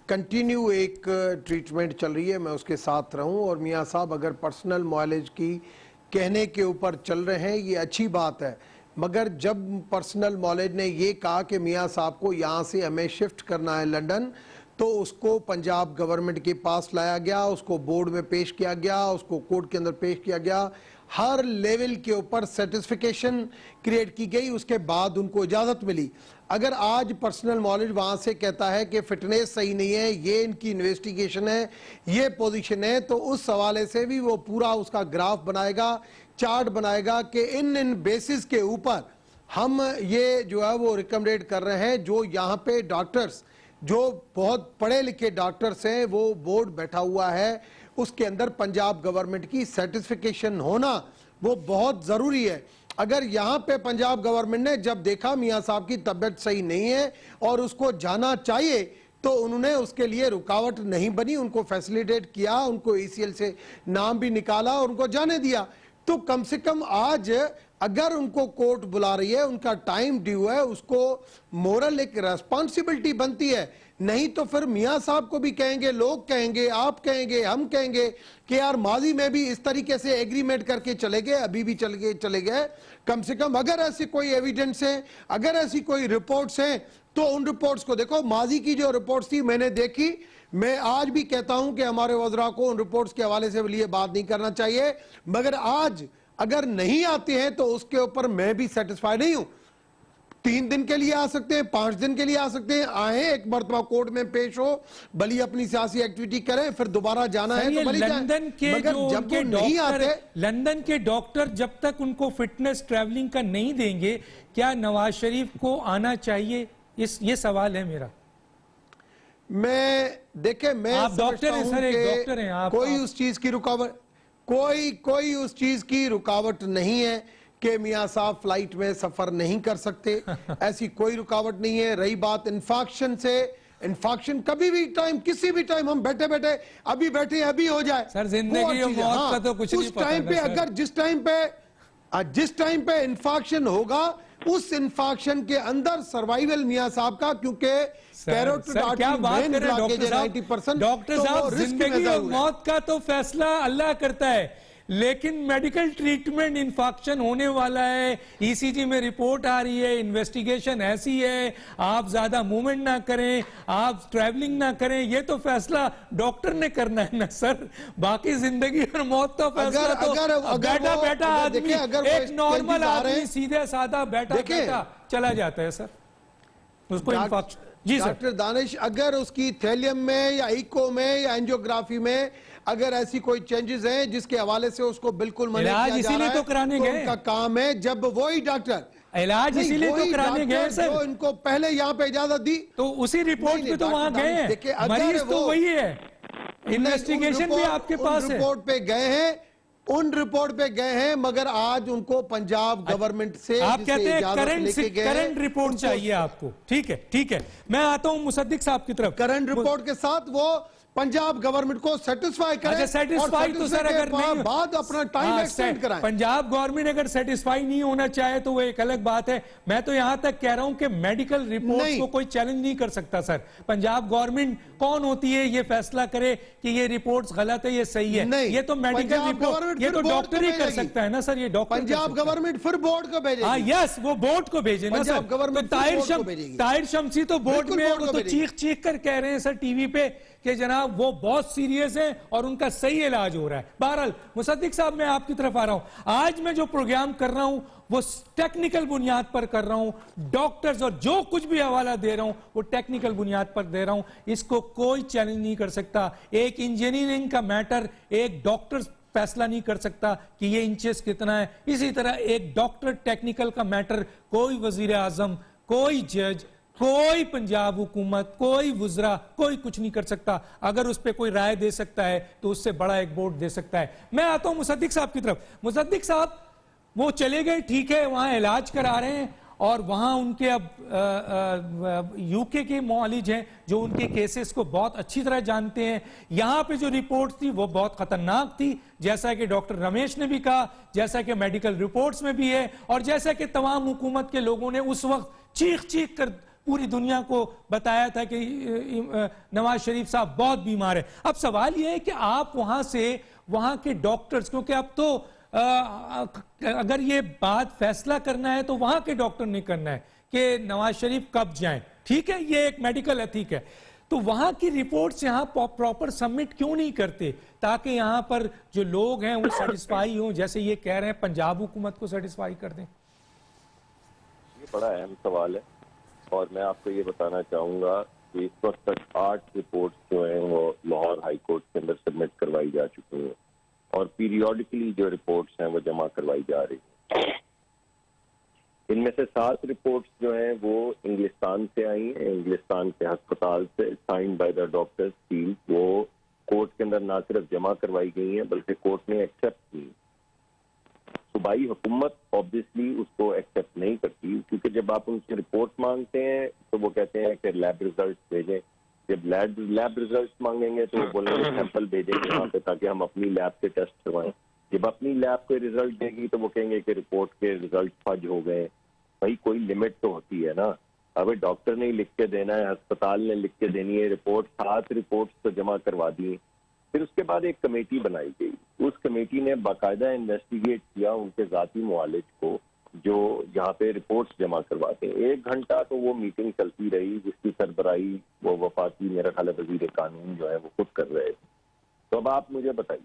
कंटिन्यू एक ट्रीटमेंट चल रही है मैं उसके साथ रहूं। और मियाँ साहब अगर पर्सनल मॉलेज की कहने के ऊपर चल रहे हैं ये अच्छी बात है, मगर जब पर्सनल मॉलेज ने ये कहा कि मियाँ साहब को यहाँ से हमें शिफ्ट करना है लंदन, तो उसको पंजाब गवर्नमेंट के पास लाया गया, उसको बोर्ड में पेश किया गया, उसको कोर्ट के अंदर पेश किया गया, हर लेवल के ऊपर सर्टिफिकेशन क्रिएट की गई, उसके बाद उनको इजाज़त मिली। अगर आज पर्सनल नॉलेज वहाँ से कहता है कि फिटनेस सही नहीं है, ये इनकी इन्वेस्टिगेशन है, ये पोजीशन है, तो उस हवाले से भी वो पूरा उसका ग्राफ बनाएगा, चार्ट बनाएगा कि इन बेसिस के ऊपर हम ये जो है वो रिकमेंडेड कर रहे हैं। जो यहाँ पे डॉक्टर्स, जो बहुत पढ़े लिखे डॉक्टर्स हैं, वो बोर्ड बैठा हुआ है, उसके अंदर पंजाब गवर्नमेंट की सर्टिफिकेशन होना वो बहुत ज़रूरी है। अगर यहाँ पे पंजाब गवर्नमेंट ने जब देखा मियाँ साहब की तबीयत सही नहीं है और उसको जाना चाहिए, तो उन्होंने उसके लिए रुकावट नहीं बनी, उनको फैसिलिटेट किया, उनको ECL से नाम भी निकाला और उनको जाने दिया। तो कम से कम आज अगर उनको कोर्ट बुला रही है, उनका टाइम ड्यू है, उसको मोरल एक रेस्पॉन्सिबिलिटी बनती है। नहीं तो फिर मियाँ साहब को भी कहेंगे, लोग कहेंगे, आप कहेंगे, हम कहेंगे कि यार माजी में भी इस तरीके से एग्रीमेंट करके चले गए, अभी भी चले गए। कम से कम अगर ऐसी कोई एविडेंस है, अगर ऐसी कोई रिपोर्ट्स हैं, तो उन रिपोर्ट्स को देखो। माजी की जो रिपोर्ट्स थी मैंने देखी, मैं आज भी कहता हूं कि हमारे वज़रा को उन रिपोर्ट्स के हवाले से लिए बात नहीं करना चाहिए, मगर आज अगर नहीं आते हैं तो उसके ऊपर मैं भी सेटिस्फाइड नहीं हूं। 3 दिन के लिए आ सकते हैं, 5 दिन के लिए आ सकते हैं, आए एक मरतबा कोर्ट में पेश हो, भली अपनी सियासी एक्टिविटी करें, फिर दोबारा जाना है तो भली लंदन के मगर जो जब वो नहीं आते, लंदन के डॉक्टर जब तक उनको फिटनेस ट्रैवलिंग का नहीं देंगे, क्या नवाज शरीफ को आना चाहिए? ये सवाल है मेरा। मैं देखे, मैं आप डॉक्टर हैं सर, एक डॉक्टर हैं आप, कोई उस चीज की रुकावट, कोई उस चीज की रुकावट नहीं है कि मियाँ साहब फ्लाइट में सफर नहीं कर सकते। ऐसी कोई रुकावट नहीं है। रही बात इन्फेक्शन से, इन्फेक्शन कभी भी टाइम, किसी भी टाइम, हम बैठे बैठे अभी बैठे अभी हो जाए सर, जिंदगी और मौत का तो कुछ नहीं पता। उस टाइम पे अगर जिस टाइम पे इन्फेक्शन होगा, उस इन्फेक्शन के अंदर सर्वाइवल मियाँ साहब का, क्योंकि क्या बात कर रहे हैं डॉक्टर साहब, जिंदगी और मौत का तो फैसला अल्लाह करता है, लेकिन मेडिकल ट्रीटमेंट इन्फेक्शन होने वाला है, ECG में रिपोर्ट आ रही है, इन्वेस्टिगेशन ऐसी है, आप ज्यादा मूवमेंट ना करें, आप ट्रैवलिंग ना करें, ये तो फैसला डॉक्टर ने करना है ना सर। बाकी जिंदगी और मौत का फैसला तो बैठा आदमी, एक नॉर्मल आदमी सीधे साधा बैठा चला जाता है सर, उसको इन्फेक्शन। जी सर। डॉक्टर दानिश, अगर उसकी थैलियम में या इको में या एंजियोग्राफी में अगर ऐसी कोई चेंजेस हैं जिसके हवाले से उसको बिल्कुल मना किया जा रहा है, तो कराने गए, उनका काम है, जब वही डॉक्टर इलाज इसीलिए तो कराने गए सर, जो इनको पहले यहाँ पे इजाजत दी, तो उसी रिपोर्ट पे तो वहां गए हैं, मरीज तो वही है, इन्वेस्टिगेशन भी आपके पास है, रिपोर्ट पे गए हैं, उन रिपोर्ट पे गए हैं, मगर आज उनको पंजाब गवर्नमेंट से आप कहते हैं करंट रिपोर्ट चाहिए आपको। ठीक है, मैं आता हूं मुसद्दिक साहब की तरफ। करंट रिपोर्ट के साथ वो पंजाब गवर्नमेंट को सेटिस्फाई करें। अगर सेटिस्फाई तो सर अगर नहीं बाद अपना टाइम एक्सटेंड कराएं। पंजाब गवर्नमेंट अगर सेटिस्फाई नहीं होना चाहे तो वो एक अलग बात है। मैं तो यहां तक कह रहा हूं कि मेडिकल रिपोर्ट्स को कोई चैलेंज नहीं कर सकता सर। पंजाब गवर्नमेंट कौन होती है ये फैसला करे कि ये रिपोर्ट्स गलत है ये सही है? ये तो मेडिकल रिपोर्ट, ये तो डॉक्टर ही कर सकता है ना सर। ये डॉक्टर, पंजाब गवर्नमेंट फिर बोर्ड को भेजेगी। हाँ यस, वो बोर्ड को भेजे ना सर। ताहिर शमसी तो बोर्ड में, वो तो चीख चीख कर कह रहे हैं सर टीवी पे कि जनाब वो बहुत सीरियस है और उनका सही इलाज हो रहा है। बहरहाल मुसद्दिक साहब, मैं आपकी तरफ आ रहा हूं। आज मैं जो प्रोग्राम कर रहा हूं वो टेक्निकल बुनियाद पर कर रहा हूं। डॉक्टर्स और जो कुछ भी हवाला दे रहा हूं वो टेक्निकल बुनियाद पर दे रहा हूं। इसको कोई चैलेंज नहीं कर सकता। एक इंजीनियरिंग का मैटर एक डॉक्टर फैसला नहीं कर सकता कि ये इंचेस कितना है। इसी तरह एक डॉक्टर टेक्निकल का मैटर कोई वजीर आजम, कोई जज, कोई पंजाब हुकूमत, कोई वुज़रा, कोई कुछ नहीं कर सकता। अगर उस पर कोई राय दे सकता है तो उससे बड़ा एक बोर्ड दे सकता है। मैं आता हूं मुसद्दिक साहब की तरफ। मुसद्दिक साहब वो चले गए, ठीक है, वहां इलाज करा रहे हैं और वहां उनके अब यूके के मुआलिज हैं जो उनके केसेस को बहुत अच्छी तरह जानते हैं। यहां पे जो रिपोर्ट थी वो बहुत खतरनाक थी, जैसा कि डॉक्टर रमेश ने भी कहा, जैसा कि मेडिकल रिपोर्ट्स में भी है और जैसा कि तमाम हुकूमत के लोगों ने उस वक्त चीख चीख कर पूरी दुनिया को बताया था कि नवाज शरीफ साहब बहुत बीमार है। अब सवाल यह है कि आप वहां से वहां के डॉक्टर्स, क्योंकि अब तो अगर ये बात फैसला करना है तो वहां के डॉक्टर ने करना है कि नवाज शरीफ कब जाएं, ठीक है, ये एक मेडिकल एथिक है। तो वहां की रिपोर्ट्स यहाँ प्रॉपर सबमिट क्यों नहीं करते ताकि यहाँ पर जो लोग हैं वो सेटिस्फाई हों, जैसे ये कह रहे हैं पंजाब हुकूमत को सेटिस्फाई कर दें? ये बड़ा अहम सवाल है और मैं आपको ये बताना चाहूंगा कि इस वक्त तक 8 रिपोर्ट्स जो हैं वो लाहौर हाई कोर्ट के अंदर सबमिट करवाई जा चुकी हैं और पीरियोडिकली जो रिपोर्ट्स हैं वो जमा करवाई जा रही हैं। इनमें से 7 रिपोर्ट्स जो हैं वो इंग्लिस्तान से आई हैं, इंग्लिस्तान के अस्पताल से, signed by the doctors seal. वो कोर्ट के अंदर ना सिर्फ जमा करवाई गई हैं बल्कि कोर्ट ने एक्सेप्ट की। सूबाई हुकूमत ऑब्वियसली उसको एक्सेप्ट नहीं करती, क्योंकि जब आप उनसे रिपोर्ट मांगते हैं तो वो कहते हैं कि लैब रिजल्ट भेजें। जब लैब रिजल्ट मांगेंगे तो वो बोलेंगे सैंपल भेजेंगे वहाँ पे ताकि हम अपनी लैब से टेस्ट करवाएं। जब अपनी लैब के रिजल्ट देगी तो वो कहेंगे कि रिपोर्ट के रिजल्ट फर्ज हो गए। भाई कोई लिमिट तो होती है ना। अगर डॉक्टर ने लिख के देना है, अस्पताल ने लिख के देनी है रिपोर्ट, 7 रिपोर्ट तो जमा करवा दी। फिर उसके बाद एक कमेटी बनाई गई। उस कमेटी ने बाकायदा इन्वेस्टिगेट किया उनके जाती मुआलिज को जो यहाँ पे रिपोर्ट्स जमा करवाते हैं। 1 घंटा तो वो मीटिंग चलती रही जिसकी सरबराही वो वफाकी मेरा ख्याल वजीर कानून जो है वो खुद कर रहे थे। तो अब आप मुझे बताइए,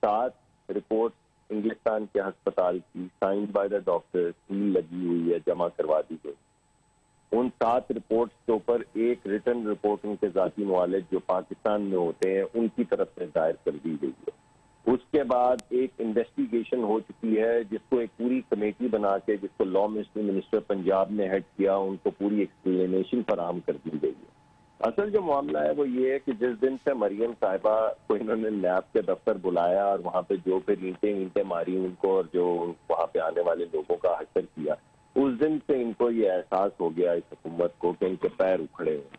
7 रिपोर्ट इंग्लिस्तान के अस्पताल की signed by the doctor seal लगी हुई है, जमा करवा दी गई। उन 7 रिपोर्ट्स के ऊपर एक रिटन रिपोर्ट उनके जाती मुआलिज जो पाकिस्तान में होते हैं उनकी तरफ से दायर कर दी गई है। उसके बाद एक इन्वेस्टिगेशन हो चुकी है जिसको एक पूरी कमेटी बना के, जिसको लॉ मिनिस्टर पंजाब ने हेड किया, उनको पूरी एक्सप्लेनेशन फराहम कर दी गई है। असल जो मामला है वो ये है कि जिस दिन से मरियम साहिबा को इन्होंने लैब के दफ्तर बुलाया और वहाँ पे जो फिर ईंटें मारी उनको और जो वहाँ पे आने वाले लोगों का हशर किया, उस दिन से इनको ये एहसास हो गया इस हुकूमत को कि इनके पैर उखड़े हैं।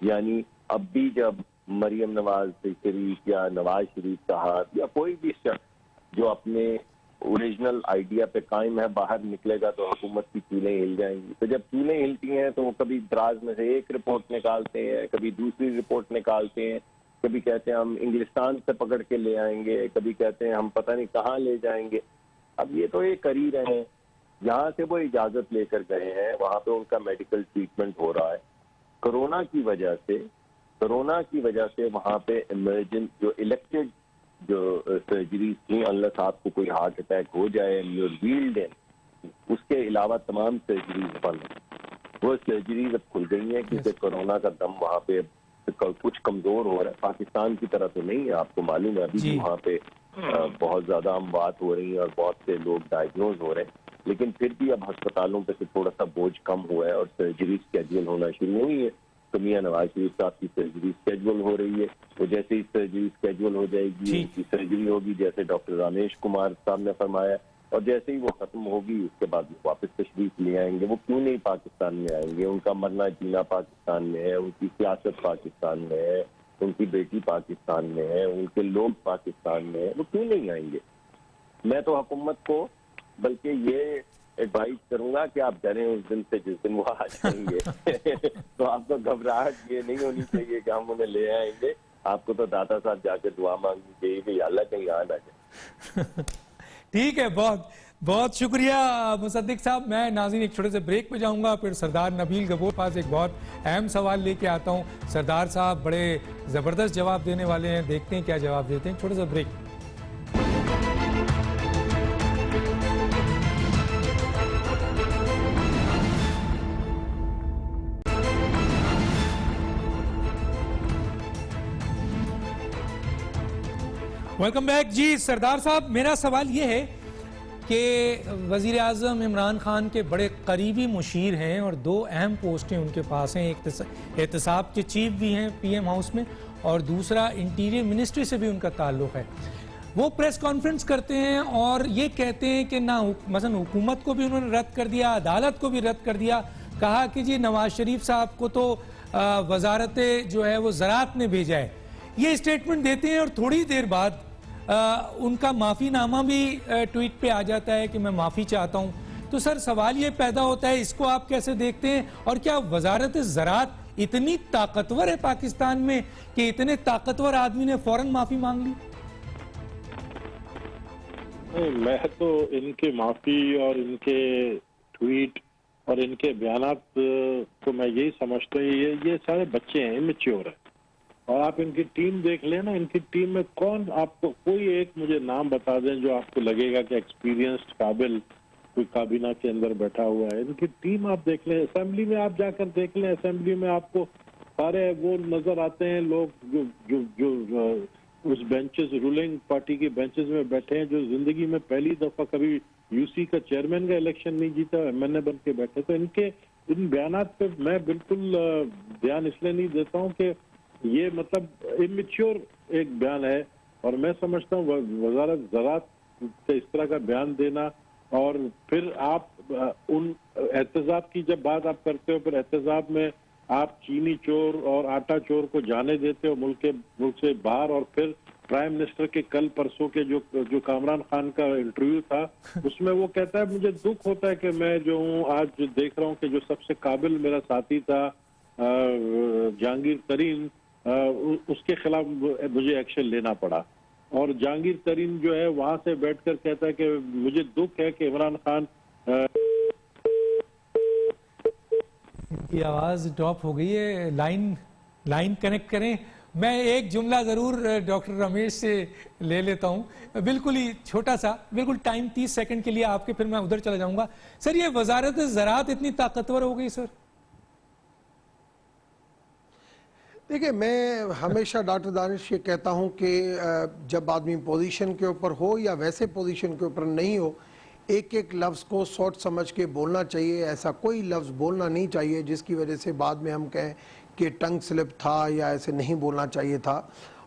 यानी अब भी जब मरियम नवाज शरीफ या नवाज शरीफ साहब या कोई भी शख्स जो अपने ओरिजिनल आइडिया पे कायम है बाहर निकलेगा तो हुकूमत की चूलें हिल जाएंगी। तो जब चूलें हिलती हैं तो वो कभी दराज में से एक रिपोर्ट निकालते हैं, कभी दूसरी रिपोर्ट निकालते हैं, कभी कहते हैं हम इंग्लिस्तान से पकड़ के ले आएंगे, कभी कहते हैं हम पता नहीं कहाँ ले जाएंगे। अब ये तो ये कर ही रहे हैं। यहाँ से वो इजाजत लेकर गए हैं, वहाँ पे उनका मेडिकल ट्रीटमेंट हो रहा है। कोरोना की वजह से वहाँ पे इमरजेंट जो इलेक्टेड जो सर्जरीज थी, अनलेस आपको कोई हार्ट अटैक हो जाए व्हील्ड इन, उसके अलावा तमाम सर्जरीज बंद। वो सर्जरीज अब खुल गई हैं क्योंकि कोरोना का दम वहाँ पे कुछ कमजोर हो रहा है। पाकिस्तान की तरह तो नहीं है, आपको मालूम है अभी वहाँ पे बहुत ज्यादा अमवात हो रही है और बहुत से लोग डायग्नोज हो रहे हैं, लेकिन फिर भी अब अस्पतालों पे से थोड़ा सा बोझ कम हुआ है और सर्जरी स्केड्यूल होना शुरू हुई है। तो मियां नवाज शरीफ साहब की सर्जरी स्केड्यूल हो रही है, तो जैसे ही सर्जरी स्केड्यूल हो जाएगी उनकी सर्जरी होगी जैसे डॉक्टर रामेश कुमार साहब ने फरमाया, और जैसे ही वो खत्म होगी उसके बाद वो वापस तशरीफ ले आएंगे। वो क्यों नहीं पाकिस्तान में आएंगे? उनका मरना जीना पाकिस्तान में है, उनकी सियासत पाकिस्तान में है, उनकी बेटी पाकिस्तान में है, उनके लोग पाकिस्तान में है, वो क्यों नहीं आएंगे? मैं तो हुकूमत को बल्कि ये एडवाइस करूंगा कि आप डरें उस दिन से जिस दिन वो आ जाएंगे। तो आपको घबराहट ये नहीं होनी चाहिए कि हम उन्हें ले आएंगे। आपको तो दादा साहब जाकर दुआ मांगनी चाहिए कि अल्लाह कहीं आ ना जाए। ठीक है, बहुत बहुत शुक्रिया मुसद्दिक साहब। मैं नाज़रीन एक छोटे से ब्रेक पे जाऊंगा, फिर सरदार नबील गफूर पास एक बहुत अहम सवाल लेके आता हूं। सरदार साहब बड़े ज़बरदस्त जवाब देने वाले हैं, देखते हैं क्या जवाब देते हैं। छोटे से ब्रेक। वेलकम बैक जी। सरदार साहब, मेरा सवाल ये है कि वज़ीर आज़म इमरान खान के बड़े करीबी मुशीर हैं और दो अहम पोस्टें उनके पास हैं। एक एहतसाब के चीफ भी हैं पीएम हाउस में, और दूसरा इंटीरियर मिनिस्ट्री से भी उनका ताल्लुक़ है। वो प्रेस कॉन्फ्रेंस करते हैं और ये कहते हैं कि ना मसलन हुकूमत को भी उन्होंने रद्द कर दिया, अदालत को भी रद्द कर दिया। कहा कि जी नवाज शरीफ साहब को तो वजारत जो है वो ज़राअत ने भेजा है। ये स्टेटमेंट देते हैं और थोड़ी देर बाद उनका माफ़ीनामा भी ट्वीट पे आ जाता है कि मैं माफ़ी चाहता हूँ। तो सर सवाल ये पैदा होता है, इसको आप कैसे देखते हैं? और क्या वजारत ज़राअत इतनी ताकतवर है पाकिस्तान में कि इतने ताकतवर आदमी ने फौरन माफ़ी मांग ली? नहीं, मैं तो इनकी माफ़ी और इनके ट्वीट और इनके बयानात को मैं यही समझता हूँ, ये सारे बच्चे हैं, इमेच्योर है। और आप इनकी टीम देख लेना, इनकी टीम में कौन, आपको कोई एक मुझे नाम बता दें जो आपको लगेगा कि एक्सपीरियंस्ड काबिल कोई काबीना के अंदर बैठा हुआ है। इनकी टीम आप देख लें, असेंबली में आप जाकर देख लें, असेंबली में आपको सारे वो नजर आते हैं लोग जो जो जो उस बेंचेस, रूलिंग पार्टी के बेंचेस में बैठे हैं, जो जिंदगी में पहली दफा कभी यूसी का चेयरमैन का इलेक्शन नहीं जीता, एमएनए बन के बैठे। तो इनके इन बयानात पे मैं बिल्कुल ध्यान इसलिए नहीं देता हूँ कि ये मतलब इमेच्योर एक बयान है। और मैं समझता हूँ वजारत ज़राअत से इस तरह का बयान देना, और फिर आप उन एहतजाब की जब बात आप करते हो, फिर एहतजाब में आप चीनी चोर और आटा चोर को जाने देते हो मुल्क से बाहर। और फिर प्राइम मिनिस्टर के कल परसों के जो कामरान खान का इंटरव्यू था, उसमें वो कहता है मुझे दुख होता है कि मैं जो हूँ आज देख रहा हूँ कि जो सबसे काबिल मेरा साथी था जहांगीर तरीन, उसके खिलाफ मुझे एक्शन लेना पड़ा। और जहांगीर तरीन जो है वहां से बैठकर कहता है कि मुझे दुख है कि इमरान खान की आवाज ड्रॉप हो गई है। लाइन कनेक्ट करें। मैं एक जुमला जरूर डॉक्टर रमेश से ले लेता हूं, बिल्कुल ही छोटा सा, बिल्कुल टाइम 30 सेकंड के लिए आपके, फिर मैं उधर चला जाऊंगा। सर ये वजारत ज़राअत इतनी ताकतवर हो गई सर? देखिए, मैं हमेशा डॉक्टर दानिश ये कहता हूँ कि जब आदमी पोजीशन के ऊपर हो या वैसे पोजीशन के ऊपर नहीं हो, एक एक लफ्ज़ को सोच समझ के बोलना चाहिए। ऐसा कोई लफ्ज़ बोलना नहीं चाहिए जिसकी वजह से बाद में हम कहें कि टंग स्लिप था या ऐसे नहीं बोलना चाहिए था।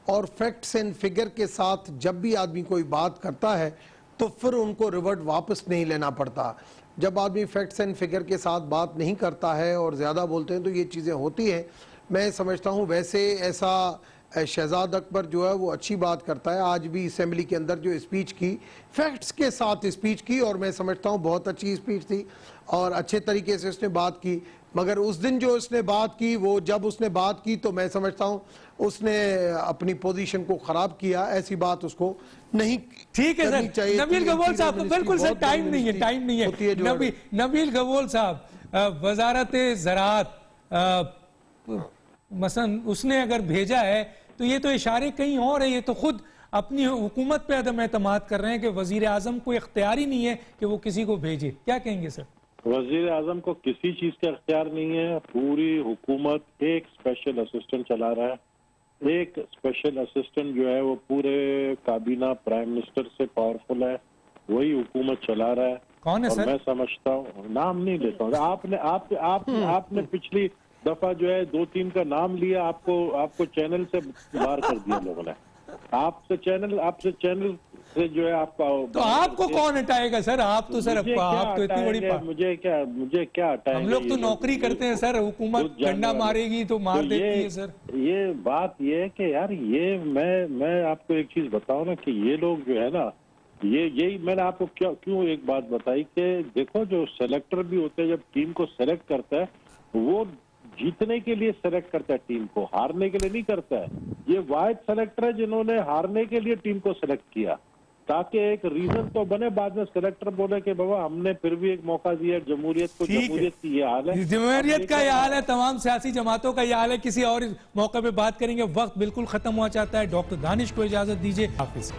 और फैक्ट्स एंड फिगर के साथ जब भी आदमी कोई बात करता है तो फिर उनको रिवर्ट वापस नहीं लेना पड़ता। जब आदमी फैक्ट्स एंड फिगर के साथ बात नहीं करता है और ज़्यादा बोलते हैं तो ये चीज़ें होती हैं। मैं समझता हूँ वैसे ऐसा शहजाद अकबर जो है वो अच्छी बात करता है। आज भी असेंबली के अंदर जो स्पीच की, फैक्ट्स के साथ स्पीच की, और मैं समझता हूँ बहुत अच्छी स्पीच थी और अच्छे तरीके से उसने बात की। मगर उस दिन जो उसने बात की, वो जब उसने बात की तो मैं समझता हूँ उसने अपनी पोजीशन को ख़राब किया। ऐसी बात उसको नहीं ठीक है सर। नबील गवोल साहब, बिल्कुल सर, टाइम नहीं है। नबील गवोल साहब, वजारत ज़राअत मसलन उसने अगर भेजा है तो ये तो इशारे कहीं और है। ये तो खुद अपनी हुकूमत पे अदम एतमाद कर रहे हैं कि वजीर आजम को इख्तियार ही नहीं है कि वो किसी को भेजे। क्या कहेंगे सर? वजीर आजम को किसी चीज का इख्तियार नहीं है। पूरी हुकूमत एक स्पेशल असिस्टेंट चला रहा है। एक स्पेशल असिस्टेंट जो है वो पूरे काबीना प्राइम मिनिस्टर से पावरफुल है, वही हुकूमत चला रहा है। कौन है सर? मैं समझता हूँ, नाम नहीं लेता हूँ। आपने पिछली दफा जो है 2-3 का नाम लिया, आपको चैनल से बाहर कर दिया लोगों ने। आपसे चैनल से जो है आपका तो आपको कौन हटाएगा सर? आप तो सर मुझे क्या आप तो इतनी बड़ी हटाएंगे? मुझे क्या हटाएंगे? हम लोग तो ये नौकरी करते हैं सर, हुकूमत खुद जानने डंडा वाले। मारेगी तो मार तो देती है सर। ये बात ये है कि यार ये मैं आपको एक चीज बताऊं ना कि ये लोग जो है ना यही मैंने आपको क्यों एक बात बताई कि देखो जो सेलेक्टर भी होते हैं जब टीम को सेलेक्ट करता है वो जीतने के लिए सेलेक्ट करता है टीम को, हारने के लिए नहीं करता है। ये वाहिद सेलेक्टर है जिन्होंने हारने के लिए टीम को सेलेक्ट किया ताकि एक रीजन तो बने, बाद में सेलेक्टर बोले कि बाबा हमने फिर भी एक मौका दिया जमहूरियत को, ठीक है। जमहूरियत की ये हाल है, जमहूरियत का ये हाल है, तमाम सियासी जमातों का ये हाल है। किसी और मौके पे बात करेंगे, वक्त बिल्कुल खत्म हुआ चाहता है। डॉक्टर दानिश को इजाजत दीजिए, हाफिज।